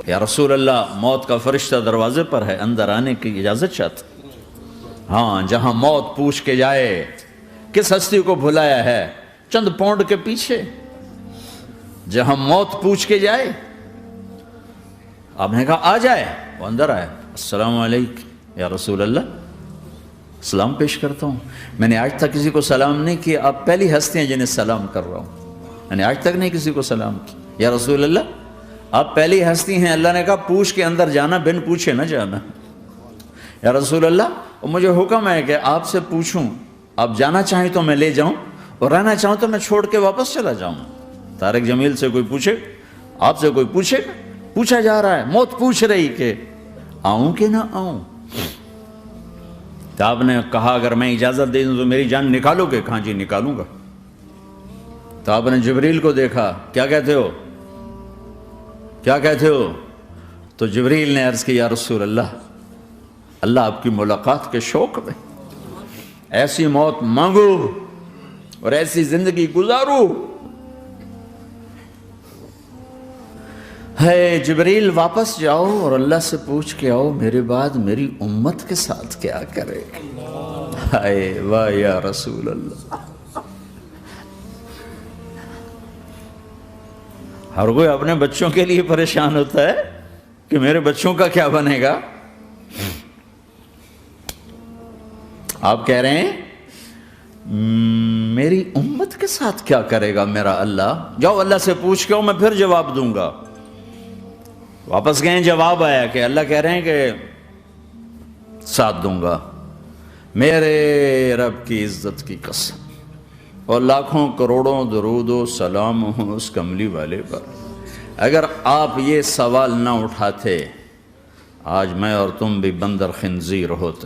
یا رسول اللہ، موت کا فرشتہ دروازے پر ہے، اندر آنے کی اجازت چاہتا۔ ہاں، جہاں موت پوچھ کے جائے کس ہستی کو بھلایا ہے چند پونڈ کے پیچھے، جہاں موت پوچھ کے جائے، آپ نے کہا آ جائے، وہ اندر آئے، السلام علیکم یا رسول اللہ، سلام پیش کرتا ہوں۔ میں نے آج تک کسی کو سلام نہیں کیا، آپ پہلی ہستی ہیں جنہیں سلام کر رہا ہوں، میں نے آج تک نہیں کسی کو سلام کیا۔ یا رسول اللہ، آپ پہلی ہستی ہیں، اللہ نے کہا پوچھ کے اندر جانا، بن پوچھے نہ جانا۔ یا رسول اللہ، مجھے حکم ہے کہ آپ سے پوچھوں، آپ جانا چاہیں تو میں لے جاؤں، اور رہنا چاہوں تو میں چھوڑ کے واپس چلا جاؤں۔ طارق جمیل سے کوئی پوچھے، آپ سے کوئی پوچھے، پوچھا جا رہا ہے، موت پوچھ رہی کہ آؤں کہ نہ آؤں۔ تو آپ نے کہا اگر میں اجازت دے دوں تو میری جان نکالو گے؟ کہاں جی نکالوں گا۔ تو آپ نے جبریل کو دیکھا، کیا کہتے ہو، کیا کہتے ہو؟ تو جبریل نے عرض کی یا رسول اللہ، اللہ آپ کی ملاقات کے شوق میں ایسی موت مانگو اور ایسی زندگی گزارو۔ ہے جبریل، واپس جاؤ اور اللہ سے پوچھ کے آؤ میرے بعد میری امت کے ساتھ کیا کرے۔ ہائے واہ یا رسول اللہ۔ ہر کوئی اپنے بچوں کے لیے پریشان ہوتا ہے کہ میرے بچوں کا کیا بنے گا۔ آپ کہہ رہے ہیں میری امت کے ساتھ کیا کرے گا میرا اللہ؟ جاؤ اللہ سے پوچھ کے آؤ، میں پھر جواب دوں گا۔ واپس گئے، جواب آیا کہ اللہ کہہ رہے ہیں کہ ساتھ دوں گا، میرے رب کی عزت کی قسم، اور لاکھوں کروڑوں درود و سلام ہوں اس کملی والے پر، اگر آپ یہ سوال نہ اٹھاتے آج میں اور تم بھی بندر خنزیر ہوتے۔